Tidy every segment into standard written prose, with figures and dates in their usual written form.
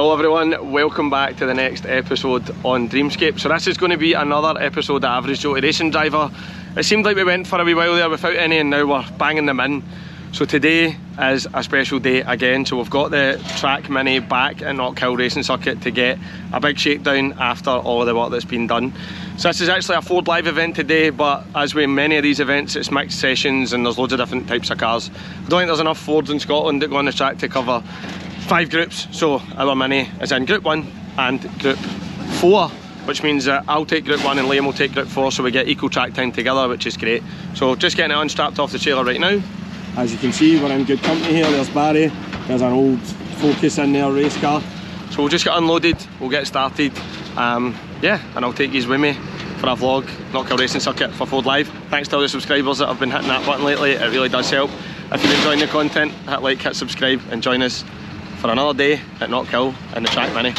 Hello everyone, welcome back to the next episode on Dreamscape. So this is going to be another episode of Average Joe Racing Driver. It seemed like we went for a wee while there without any, and now we're banging them in. So today is a special day again. So we've got the Track Mini back at Knockhill Racing Circuit to get a big shakedown after all of the work that's been done. So this is actually a Ford Live event today, but as with many of these events, it's mixed sessions and there's loads of different types of cars. I don't think there's enough Fords in Scotland that go on the track to cover 5 groups. So our Mini is in Group 1 and Group 4, which means that I'll take Group 1 and Liam will take Group 4, so we get equal track time together, which is great. So just getting it unstrapped off the trailer right now. As you can see, we're in good company here. There's Barry, there's an old Focus in there, race car. So we'll just get unloaded, we'll get started. Yeah, and I'll take you with me for a vlog, Knockhill Racing Circuit for Ford Live. Thanks to all the subscribers that have been hitting that button lately, it really does help. If you're enjoying the content, hit like, hit subscribe and join us for another day at Knockhill in the Track Mini.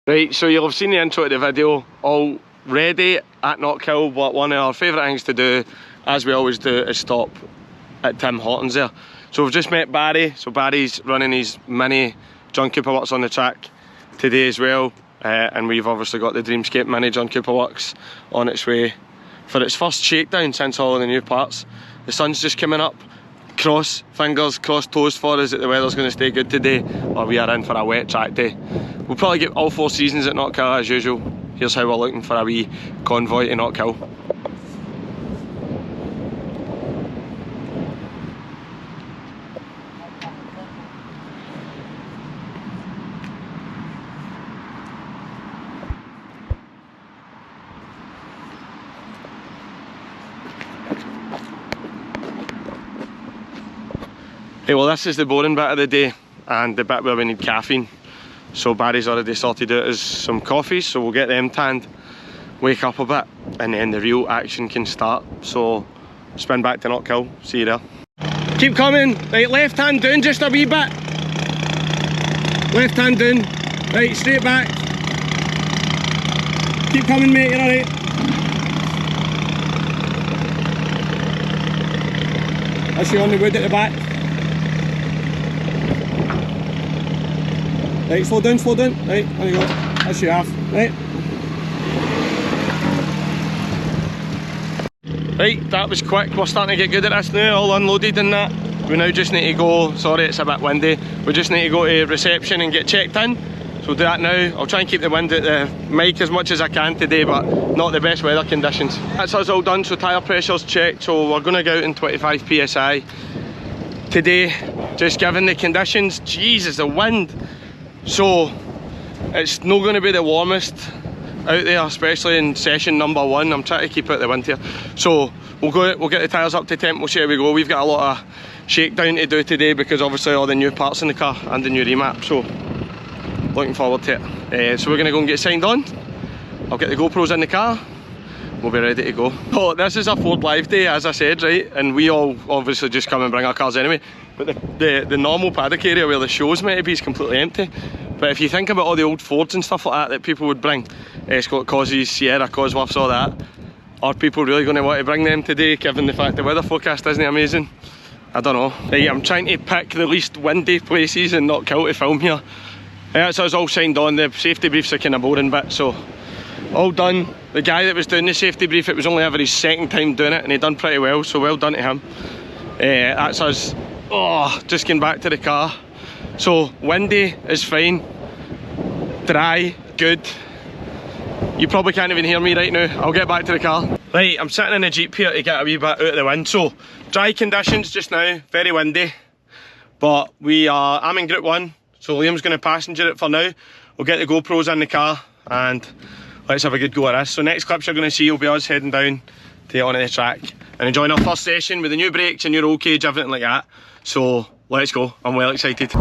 Right, so you'll have seen the intro to the video already at Knockhill, but one of our favourite things to do, as we always do, is stop at Tim Hortons there. So we've just met Barry, so Barry's running his Mini John Cooper Works on the track today as well, and we've obviously got the Dreamscape Mini John Cooper Works on its way for its first shakedown since all of the new parts. The sun's just coming up. Cross fingers, cross toes for us that the weather's going to stay good today, or we are in for a wet track day. We'll probably get all 4 seasons at Knockhill as usual. Here's how we're looking for a wee convoy to Knockhill. Hey, well, this is the boring bit of the day and the bit where we need caffeine. So Barry's already sorted out us some coffees, so we'll get them tanned, wake up a bit, and then the real action can start. So spin back to Knockhill, see you there. Keep coming, right, left hand down just a wee bit. Left hand down, right, straight back. Keep coming mate, you're alright. That's you on the wood at the back. Right, slow down, right, there you go, that's you half, right. Right, that was quick, we're starting to get good at this now, all unloaded and that. We now just need to go, sorry it's a bit windy, we just need to go to reception and get checked in. So we'll do that now. I'll try and keep the wind at the mic as much as I can today, but not the best weather conditions. That's us all done, so tyre pressure's checked, so we're going to go out in 25 psi. Today, just given the conditions, Jesus, the wind. So it's not going to be the warmest out there, especially in session number 1. I'm trying to keep out the wind here. So we'll get the tyres up to temp, we'll see how we go. We've got a lot of shakedown to do today because obviously all the new parts in the car and the new remap, so looking forward to it. So we're going to go and get signed on. I'll get the GoPros in the car, we'll be ready to go. Oh, this is a Ford Live day, as I said, right? And we all obviously just come and bring our cars anyway. But the normal paddock area where the show's meant to be is completely empty. But if you think about all the old Fords and stuff like that people would bring, Scott Causes, Sierra, Cosworths, all that, are people really going to want to bring them today, given the fact the weather forecast isn't amazing? I don't know. Right, I'm trying to pick the least windy places and Knockhill to film here. That's us all signed on. The safety brief's a kind of boring bit, so all done. The guy that was doing the safety brief, it was only ever his 2nd time doing it and he done pretty well, so well done to him. That's us. Oh, just getting back to the car. So windy is fine, dry, good. You probably can't even hear me right now. I'll get back to the car. Right, I'm sitting in a Jeep here to get a wee bit out of the wind. So dry conditions just now, very windy, but I'm in Group 1, so Liam's going to passenger it for now. We'll get the GoPros in the car and let's have a good go at this. So next clips you're going to see will be us heading down to get onto the track and enjoying our first session with the new brakes and new roll cage, everything like that. So let's go, I'm well excited.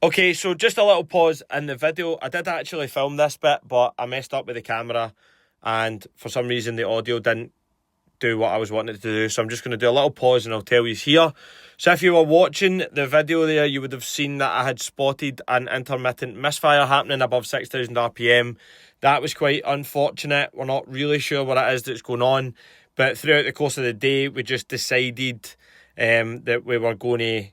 Okay, so just a little pause in the video. I did actually film this bit, but I messed up with the camera, and for some reason the audio didn't do what I was wanting it to do. So I'm just going to do a little pause and I'll tell you here. So if you were watching the video there, you would have seen that I had spotted an intermittent misfire happening above 6,000 RPM. That was quite unfortunate. We're not really sure what it is that's going on, but throughout the course of the day, we just decided that we were going to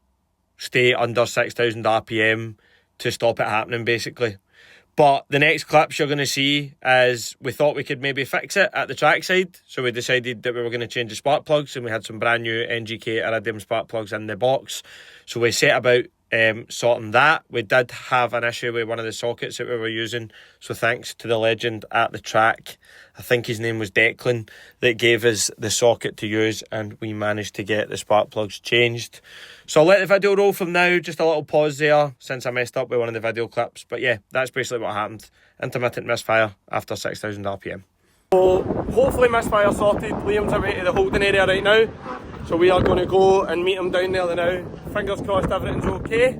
stay under 6,000 RPM to stop it happening, basically. But the next clips you're going to see is we thought we could maybe fix it at the trackside. So we decided that we were going to change the spark plugs, and we had some brand new NGK Iridium spark plugs in the box. So we set about sorting that. We did have an issue with one of the sockets that we were using. So thanks to the legend at the track, I think his name was Declan, that gave us the socket to use, and we managed to get the spark plugs changed. So I'll let the video roll from now. Just a little pause there since I messed up with one of the video clips. But yeah, that's basically what happened. Intermittent misfire after 6,000 RPM. So hopefully misfire sorted. Liam's away to the holding area right now. So we are going to go and meet him down there now. Fingers crossed everything's okay.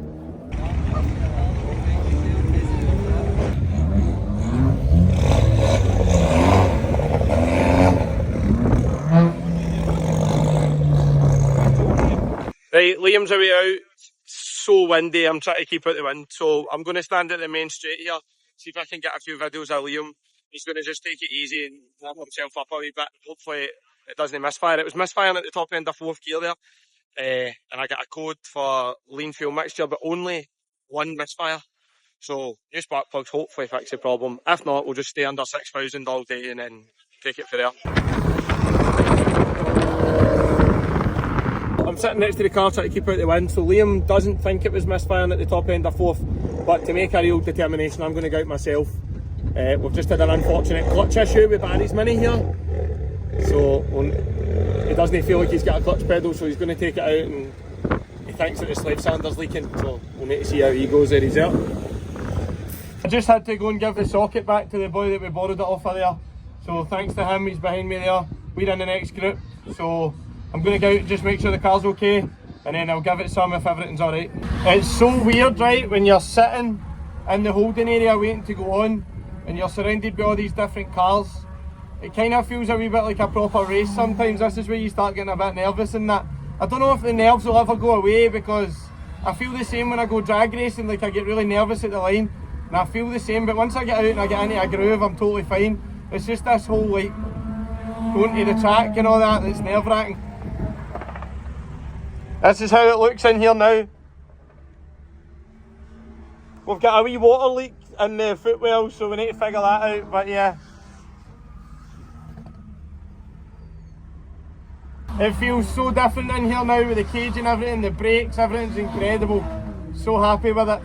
Right, Liam's away out. So windy, I'm trying to keep out the wind. So I'm going to stand at the main straight here, see if I can get a few videos of Liam. He's going to just take it easy and warm himself up a wee bit. Hopefully it doesn't misfire. It was misfiring at the top end of fourth gear there. And I got a code for lean fuel mixture, but only one misfire. So new spark plugs hopefully fix the problem. If not, we'll just stay under 6,000 all day and then take it for there. I'm sitting next to the car trying to keep out the wind, so Liam doesn't think it was misfiring at the top end of fourth, but to make a real determination, I'm going to go out myself. We've just had an unfortunate clutch issue with Barry's Mini here, so he doesn't feel like he's got a clutch pedal, so he's going to take it out, and he thinks that the slave sander's leaking, so we'll need to see how he goes there. He's out. I just had to go and give the socket back to the boy that we borrowed it off of there, so thanks to him, he's behind me there. We're in the next group, so I'm going to go out and just make sure the car's okay, and then I'll give it some if everything's alright. It's so weird, right, when you're sitting in the holding area waiting to go on, and you're surrounded by all these different cars. It kind of feels a wee bit like a proper race sometimes. This is where you start getting a bit nervous and that. I don't know if the nerves will ever go away, because I feel the same when I go drag racing, like I get really nervous at the line, and I feel the same, but once I get out and I get into a groove, I'm totally fine. It's just this whole like going to the track and all that that's nerve wracking. This is how it looks in here now. We've got a wee water leak in the footwell, so we need to figure that out, but yeah. It feels so different in here now with the cage and everything, the brakes, everything's incredible. So happy with it.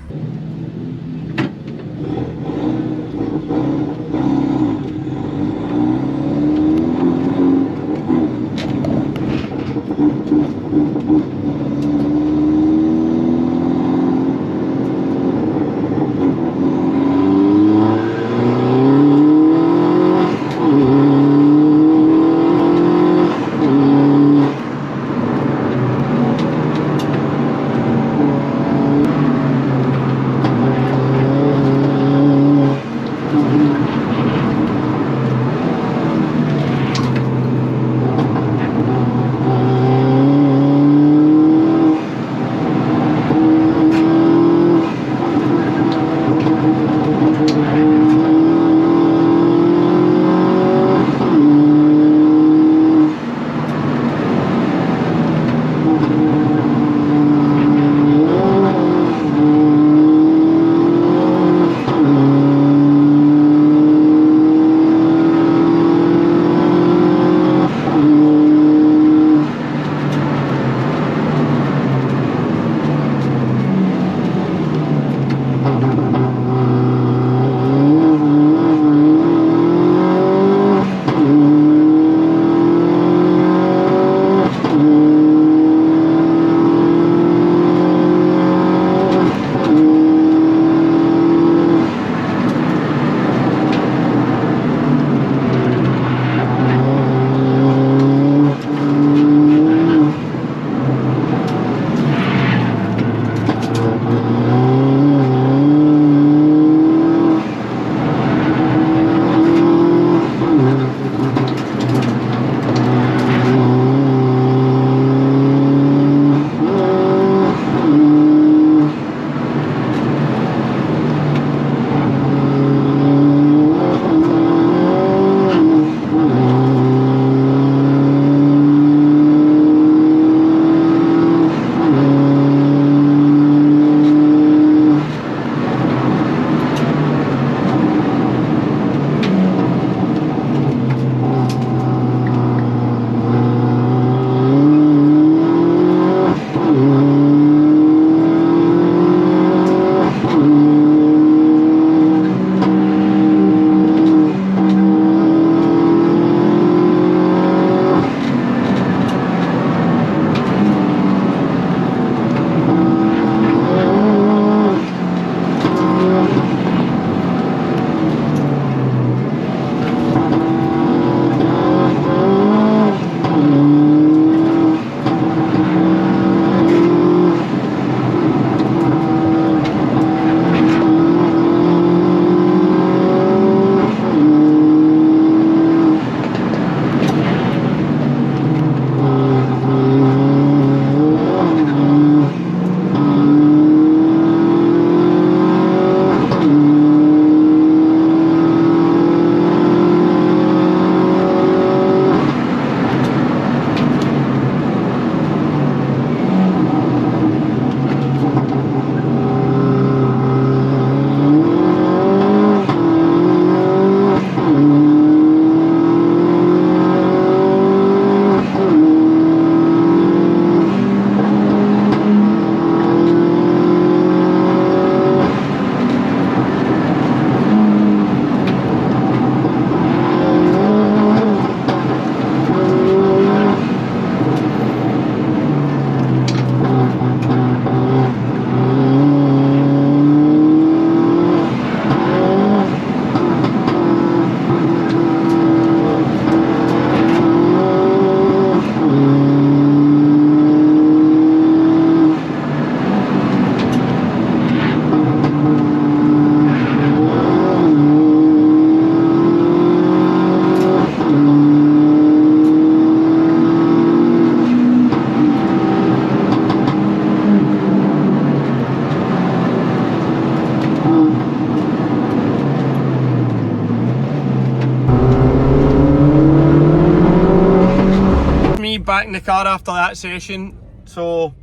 in the car after that session, so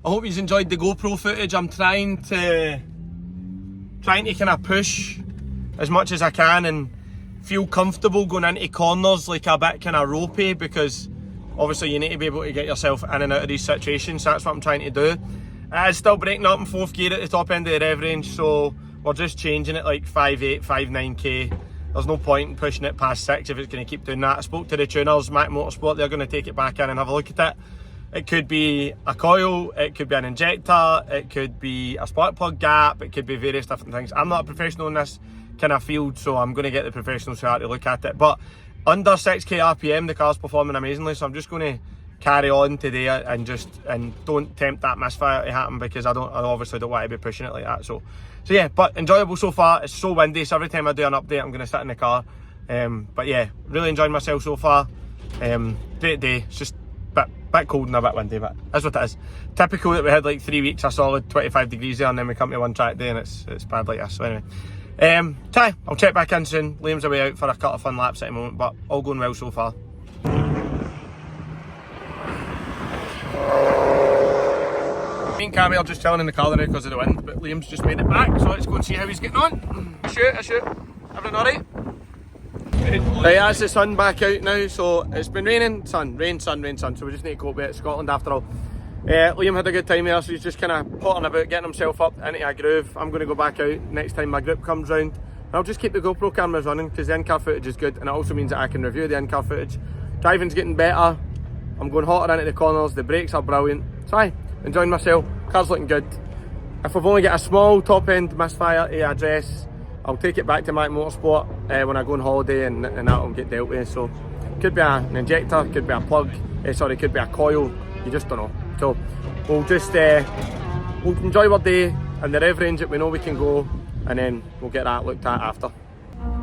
I hope you've enjoyed the GoPro footage. I'm trying to kind of push as much as I can and feel comfortable going into corners, like a bit kind of ropey, because obviously you need to be able to get yourself in and out of these situations. So that's what I'm trying to do. It's still breaking up in 4th gear at the top end of the rev range, so we're just changing it like 5.8, 5.9k. There's no point in pushing it past 6 if it's going to keep doing that. I spoke to the tuners, Mac Motorsport, they're going to take it back in and have a look at it. It could be a coil, it could be an injector, it could be a spark plug gap, it could be various different things. I'm not a professional in this kind of field, so I'm going to get the professionals who are to look at it. But under 6k RPM, the car's performing amazingly, so I'm just going to carry on today and don't tempt that misfire to happen, because I obviously don't want to be pushing it like that. So yeah, but enjoyable so far. It's so windy, so every time I do an update I'm going to sit in the car. But yeah, really enjoyed myself so far. Great day. It's just a bit cold and a bit windy, but that's what it is. Typical that we had like 3 weeks of solid 25 degrees there, and then we come to one track day and it's bad like this. So anyway, I'll check back in soon. Liam's away out for a couple of fun laps at the moment, but all going well so far. Me and Cammy are just chilling in the car now because of the wind, but Liam's just made it back, so let's go and see how he's getting on. I shoot. Everything alright? Right, that's the sun back out now, so it's been raining, rain, sun, so we just need to cope with it. Scotland after all. Liam had a good time there, so he's just kind of potting about, getting himself up into a groove. I'm going to go back out next time my group comes round. I'll just keep the GoPro cameras running because the in-car footage is good, and it also means that I can review the in-car footage. Driving's getting better, I'm going hotter into the corners, the brakes are brilliant. So enjoying myself, car's looking good. If we've only got a small top end misfire to address, I'll take it back to Mac Motorsport when I go on holiday, and that'll get dealt with. So could be an injector, could be a plug, could be a coil, you just don't know. So we'll just we'll enjoy our day and the rev range that we know we can go, and then we'll get that looked at after.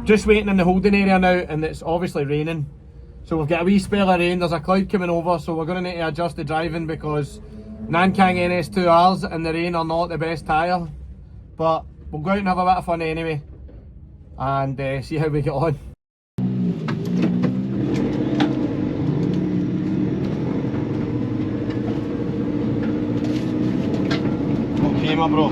Just waiting in the holding area now, and it's obviously raining. So we've got a wee spell of rain, there's a cloud coming over, so we're going to need to adjust the driving because Nankang NS2Rs in the rain are not the best tyre. But we'll go out and have a bit of fun anyway, and see how we get on. Okay, my bro.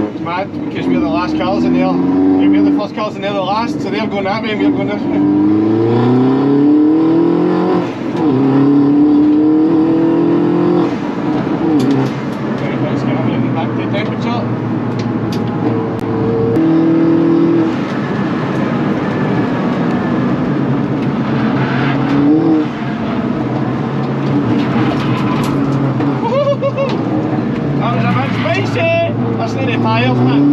It's mad because we're the last cars in there. We're the first cars in there, the last, so they're going that way and we're going this way. Back to temperature. That was a bit spicy. Listen to the tyres, man.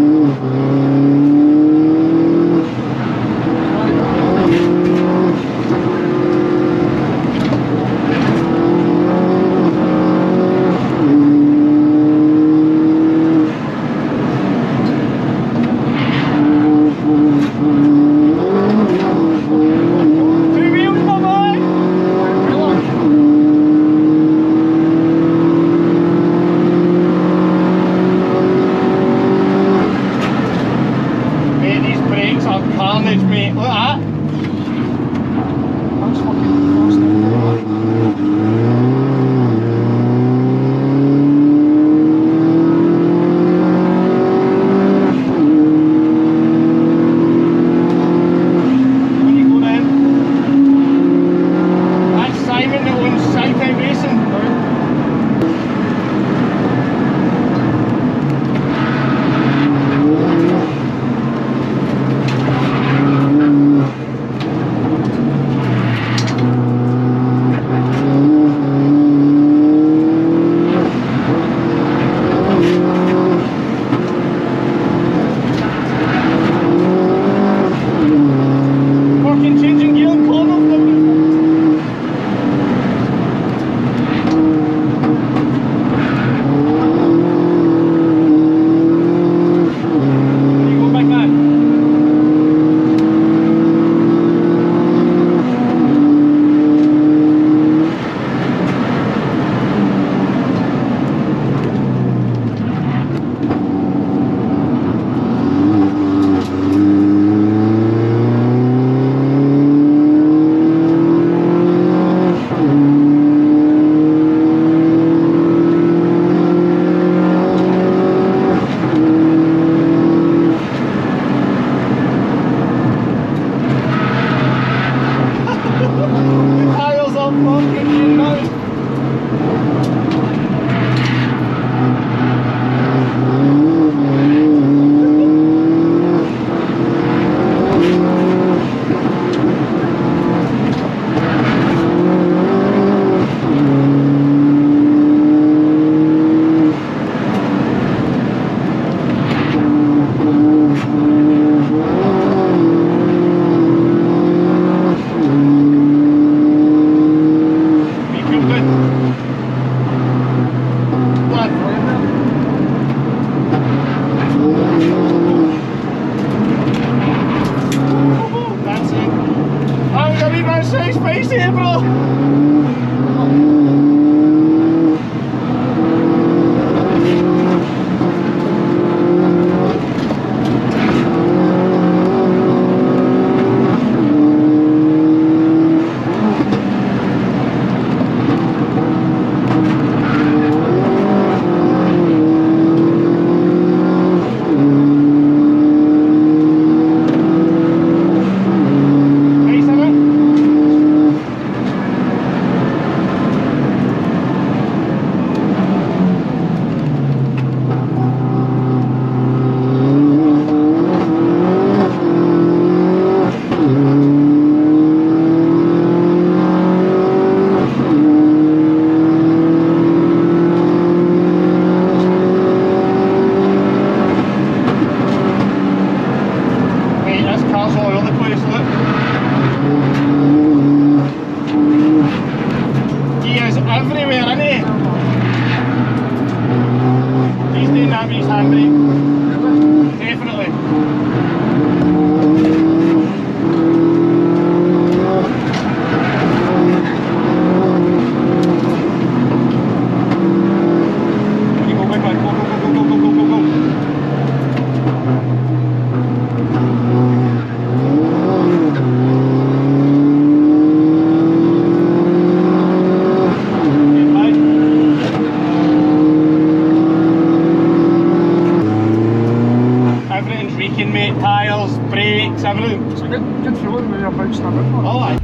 spicy here, bro.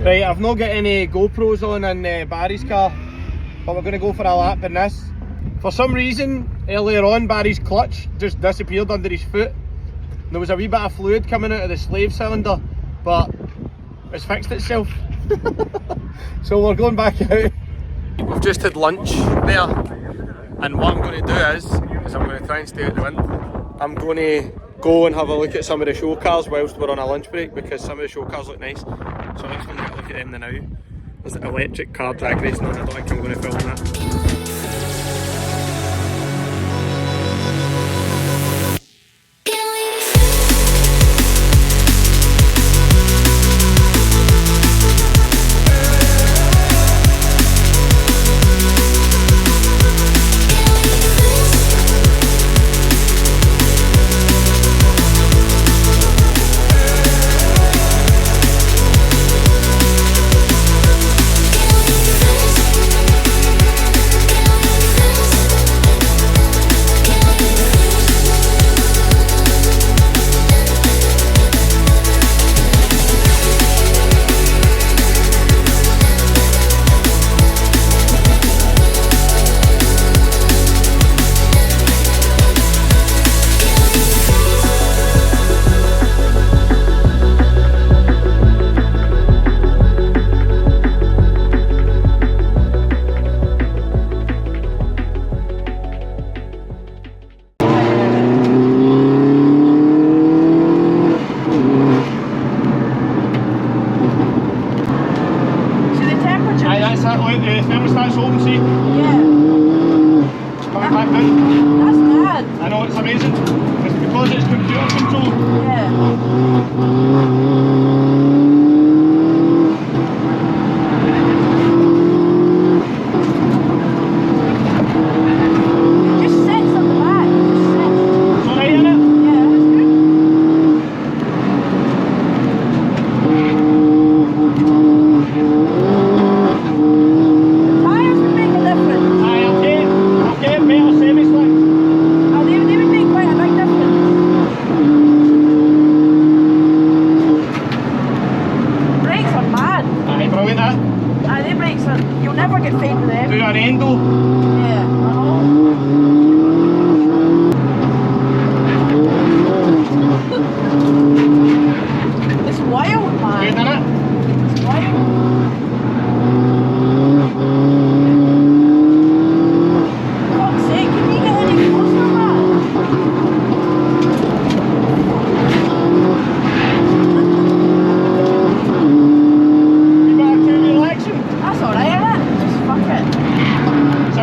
Right, I've not got any GoPros on in Barry's car, but we're going to go for a lap in this. For some reason, earlier on, Barry's clutch just disappeared under his foot. There was a wee bit of fluid coming out of the slave cylinder, but it's fixed itself. So we're going back out. We've just had lunch there, and what I'm going to do is I'm going to try and stay out the wind. I'm going to go and have a look at some of the show cars whilst we're on a lunch break, because some of the show cars look nice. So let's go and have a look at them now. There's an electric car drag racing on. I don't think I'm going to film that.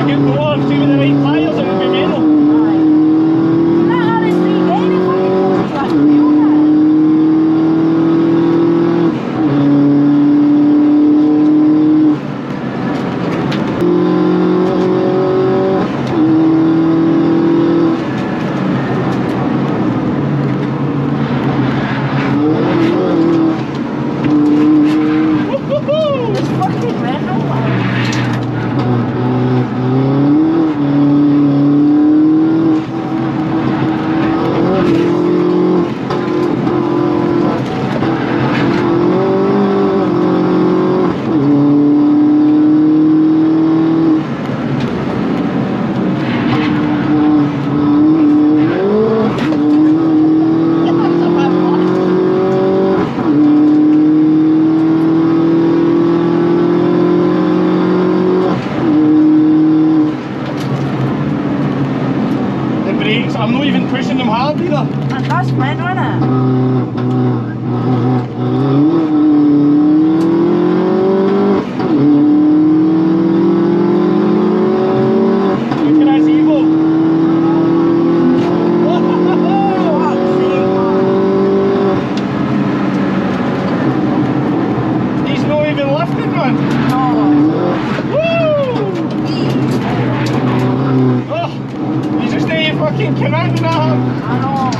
Go on, see with the right tyres and mental, innit? Look at that Evo. He's not even lifted, man. Oh, he's just ain't fucking commanding at him. I know.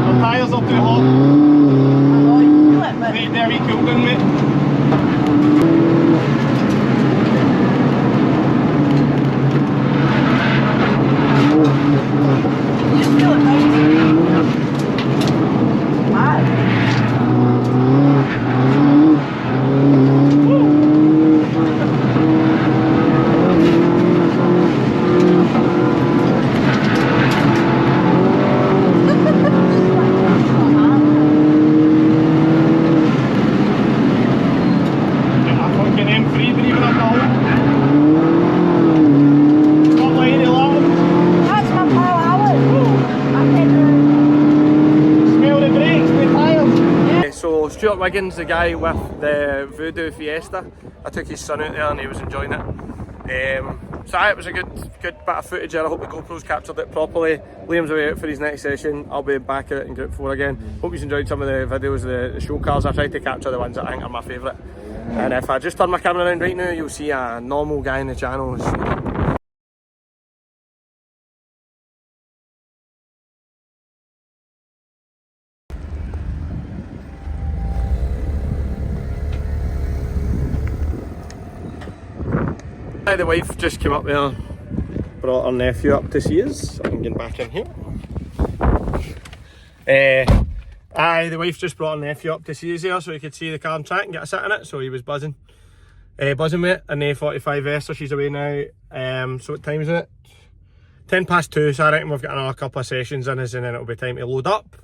The tyres are too hot. I know, you feel it, but... Mate, there we cooled in, mate. You just feel it, mate. Mad. Wiggins, the guy with the Voodoo Fiesta, I took his son out there and he was enjoying it. So it was a good bit of footage there. I hope the GoPro's captured it properly. Liam's away out for his next session. I'll be back out in Group 4 again. Hope you've enjoyed some of the videos, the show cars. I tried to capture the ones that I think are my favourite. And if I just turn my camera around right now, you'll see a normal guy in the channel. The wife just came up there, brought her nephew up to see us. So I'm getting back in here. The wife just brought her nephew up to see us here so he could see the car on track and get a sit in it, so he was buzzing. Buzzing with it, an A45S, so she's away now. So what time is it? 10 past 2, so I reckon we've got another couple of sessions in us and then it'll be time to load up.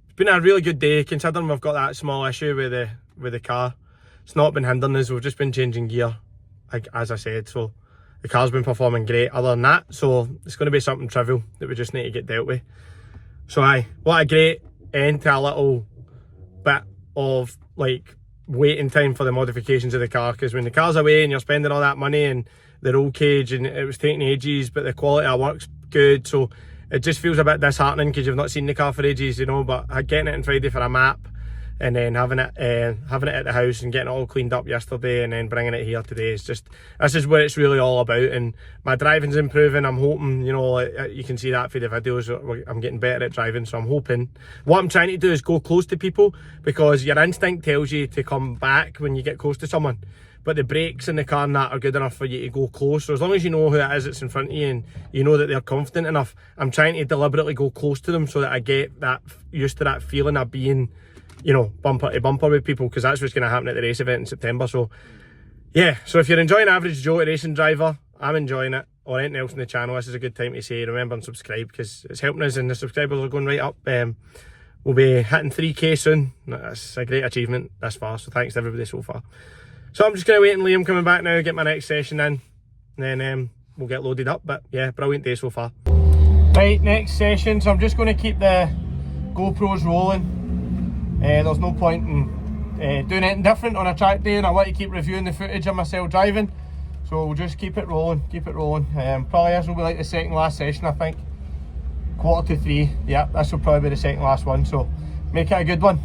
It's been a really good day considering we've got that small issue with the car. It's not been hindering us, we've just been changing gear. As I said, so the car's been performing great other than that, so it's going to be something trivial that we just need to get dealt with. So what a great end to a little bit of like waiting time for the modifications of the car, because when the car's away and you're spending all that money and the roll cage and it was taking ages, but the quality of work's good, so it just feels a bit disheartening because you've not seen the car for ages, you know. But getting it on Friday for a map and then having it at the house and getting it all cleaned up yesterday and then bringing it here today is just, this is what it's really all about. And my driving's improving. I'm hoping, you know, you can see that for the videos, I'm getting better at driving, so I'm hoping. What I'm trying to do is go close to people, because your instinct tells you to come back when you get close to someone, but the brakes in the car and that are good enough for you to go close. So as long as you know who it is that's in front of you and you know that they're confident enough, I'm trying to deliberately go close to them so that I get that used to that feeling of being, you know, bumper to bumper with people, because that's what's going to happen at the race event in September. So yeah, so if you're enjoying Average Joe, a racing driver, I'm enjoying it, or anything else on the channel, this is a good time to say remember and subscribe, because it's helping us and the subscribers are going right up. We'll be hitting 3k soon. That's a great achievement this far, so thanks to everybody so far. So I'm just going to wait and Liam coming back now, get my next session in, and then we'll get loaded up. But yeah, brilliant day so far. Right, next session, so I'm just going to keep the GoPros rolling. There's no point in doing anything different on a track day, and I want to keep reviewing the footage of myself driving, so we'll just keep it rolling, probably this will be like the second last session, I think. 2:45, yeah, this will probably be the second last one, so make it a good one.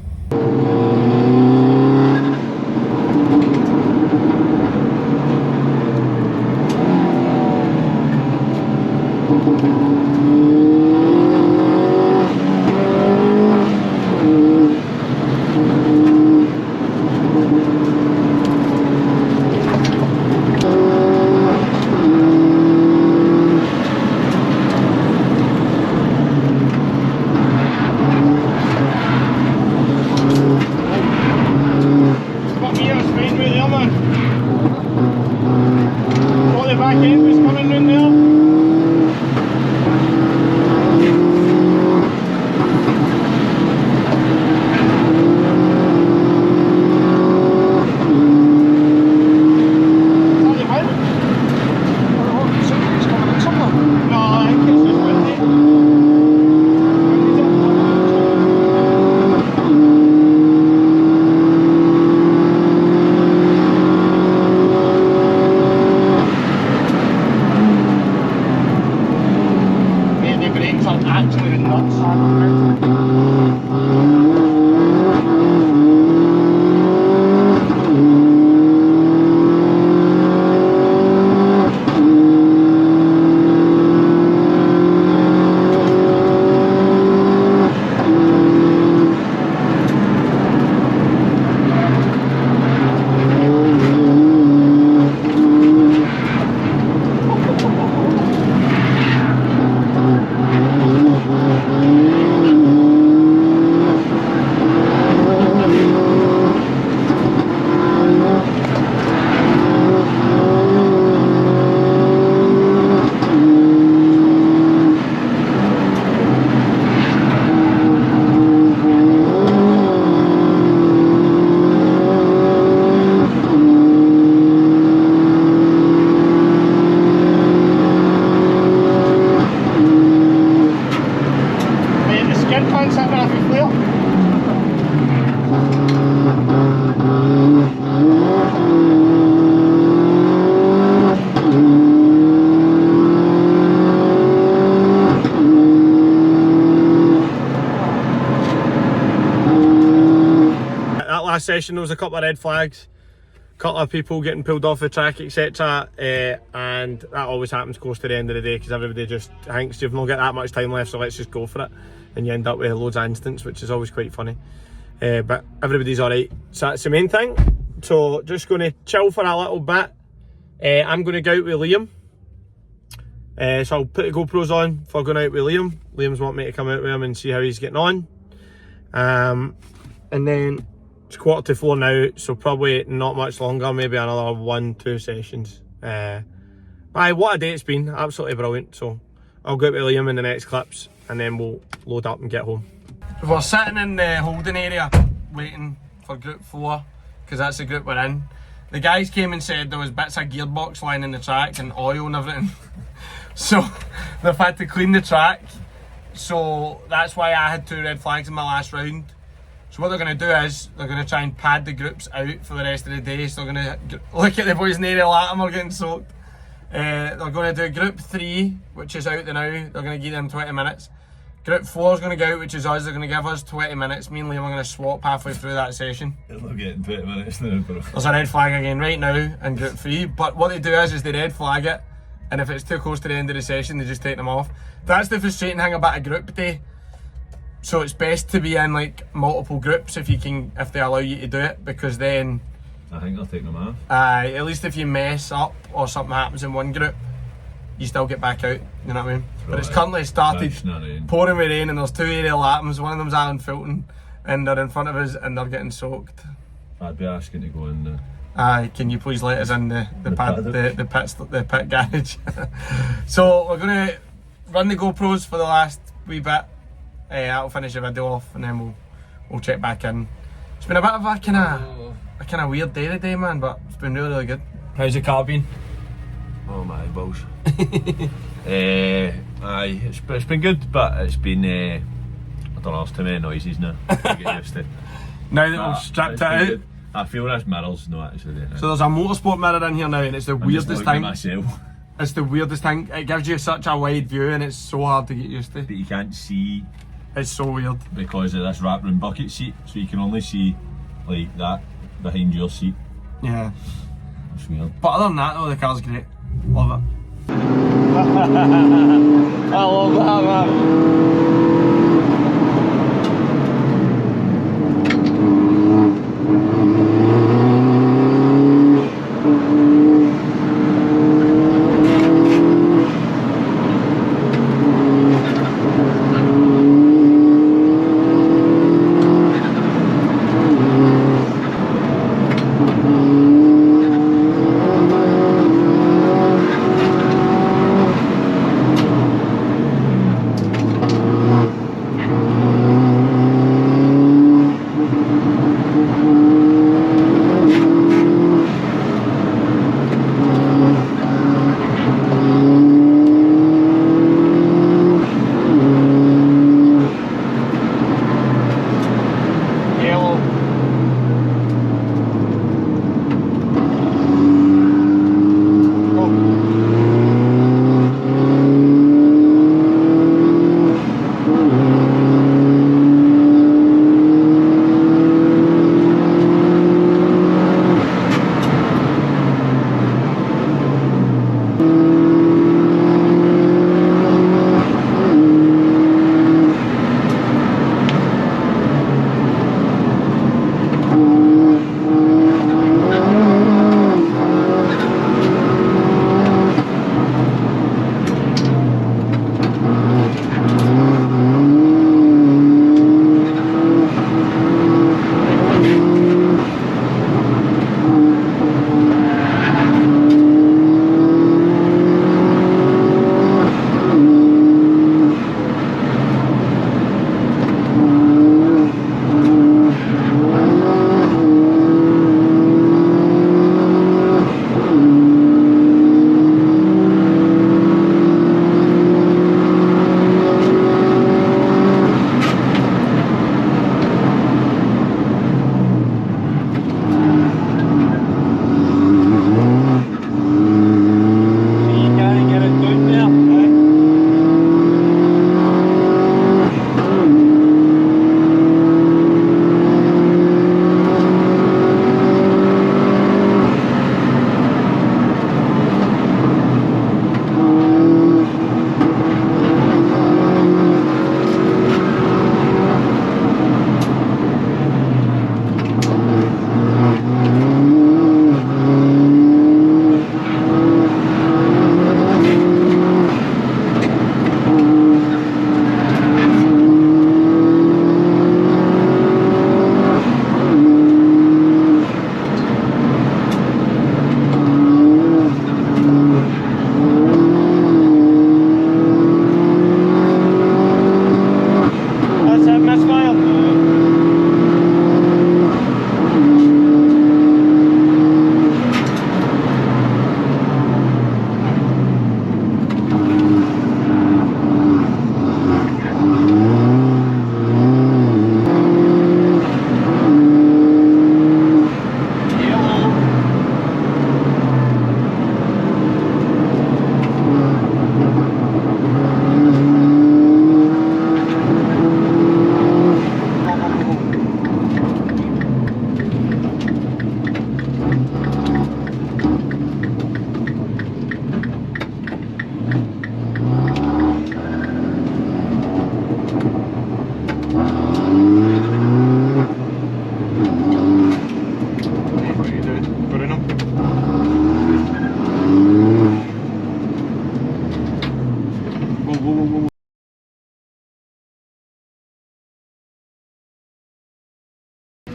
session there was a couple of red flags, a couple of people getting pulled off the track, etc. And that always happens close to the end of the day because everybody just thinks you've not got that much time left, so let's just go for it, and you end up with loads of incidents, which is always quite funny. But everybody's alright, so that's the main thing. So just going to chill for a little bit. I'm going to go out with Liam. So I'll put the GoPros on for going out with Liam. Liam's wanting me to come out with him and see how he's getting on. And then it's 4:45 now, so probably not much longer, maybe another 1-2 sessions. What a day it's been, absolutely brilliant. So I'll go out with Liam in the next clips and then we'll load up and get home. We're sitting in the holding area waiting for group 4 because that's the group we're in. The guys came and said there was bits of gearbox lying in the track and oil and everything. So they've had to clean the track. So that's why I had 2 red flags in my last round. So what they're going to do is they're going to try and pad the groups out for the rest of the day. So they're going to look at the boys in the area, Latin are getting soaked. They're going to do group 3, which is out there now. They're going to give them 20 minutes. Group 4 is going to go out, which is us. They're going to give us 20 minutes. Me and Liam are going to swap halfway through that session. They're not getting 20 minutes now, bro. There's a red flag again right now in group 3. But what they do is they red flag it. And if it's too close to the end of the session, they just take them off. That's the frustrating thing about a group day. So it's best to be in like multiple groups if they allow you to do it, because then I think they'll take them off. at least if you mess up or something happens in one group, you still get back out, you know what I mean? Right. But it's currently started pouring with rain and there's 2 aerial atoms, one of them's Alan Fulton and they're in front of us and they're getting soaked. I'd be asking to go in there. Can you please let us in the pit garage? So we're going to run the GoPros for the last wee bit. That'll finish the video off and then we'll check back in. It's been a bit of a kind of weird day today, man, but it's been really good. How's the car been? Oh my balls. It's been good, but it's been I don't know, there's too many noises now. I get used to. Now that we've stripped it out. Good. I feel there's mirrors, no actually. So there's a motorsport mirror in here now, and it's the weirdest thing. Myself. It's the weirdest thing. It gives you such a wide view, and it's so hard to get used to. But you can't see. It's so weird because of this wrapped round bucket seat, so you can only see like that behind your seat. Yeah. It's weird. But other than that, though, the car's great. Love it. I love that, man.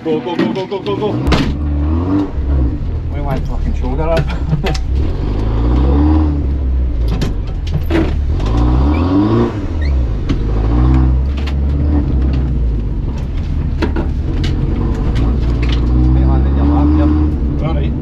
Go, go, go, go, go, go, go. We went fucking shoulder up. Alright.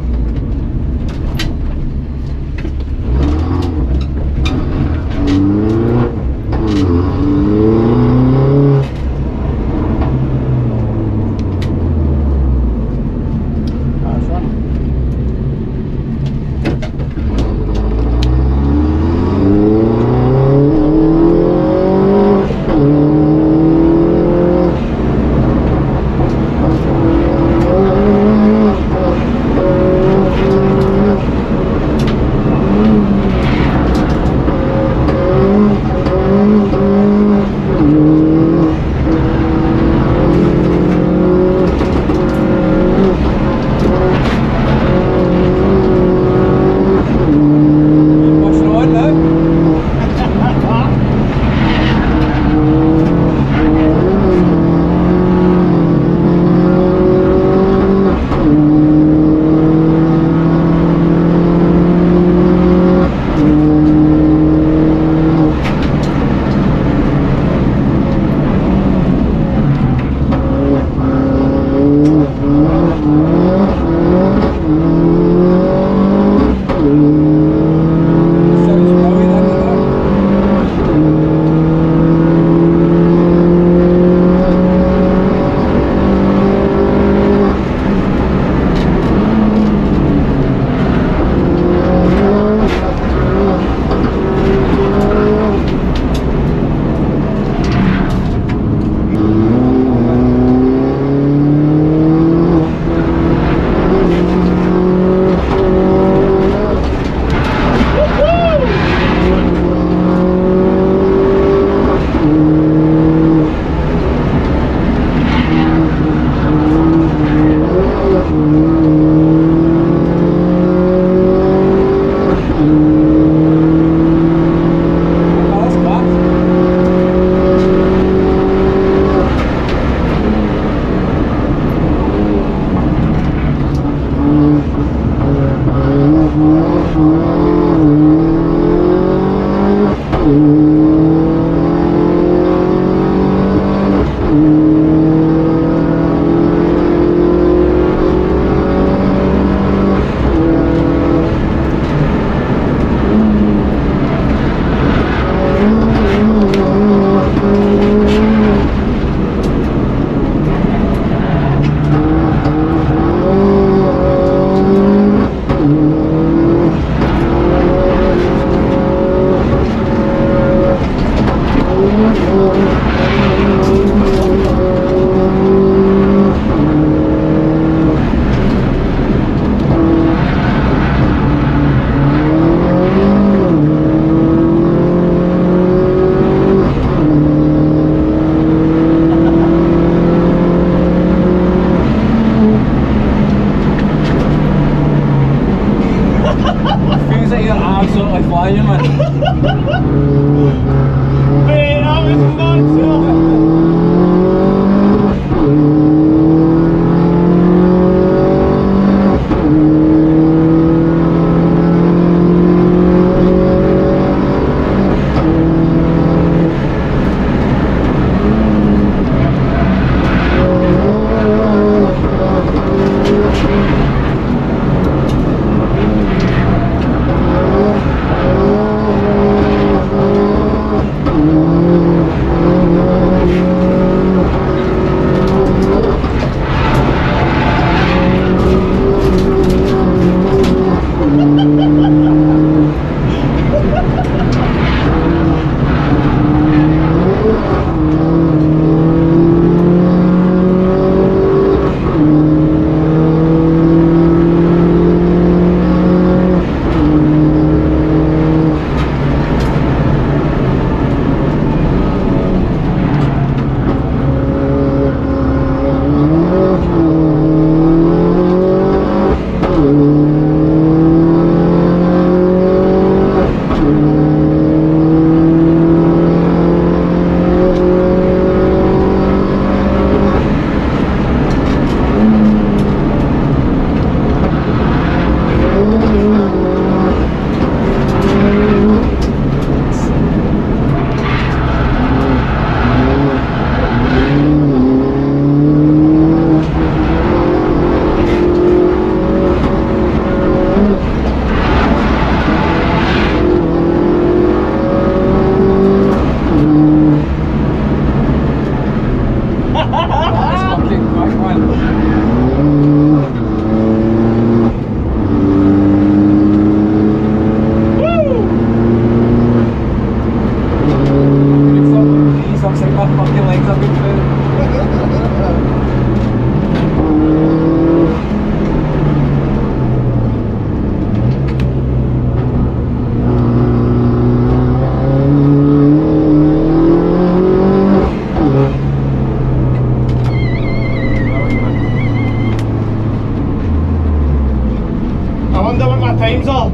times though.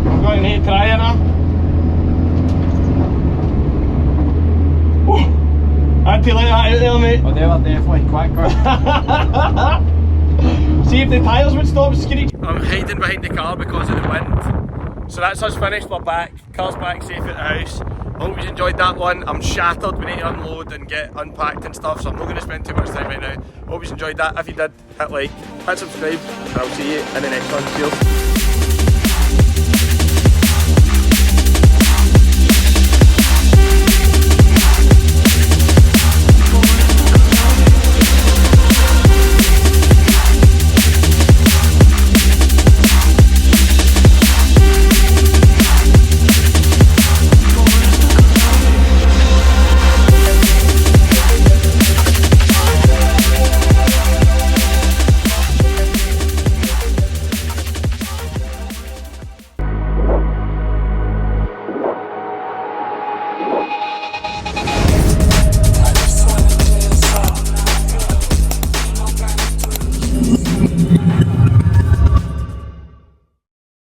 I'm going to need to try it now. I'd be like that out there, mate. Oh, they were definitely quicker. See if the tyres would stop screeching. I'm hiding behind the car because of the wind. So that's us finished, we're back. Car's back safe at the house. I hope you enjoyed that one. I'm shattered, we need to unload and get unpacked and stuff, so I'm not going to spend too much time right now. Hope you enjoyed that. If you did, hit like, hit subscribe, and I'll see you in the next one. Cheers.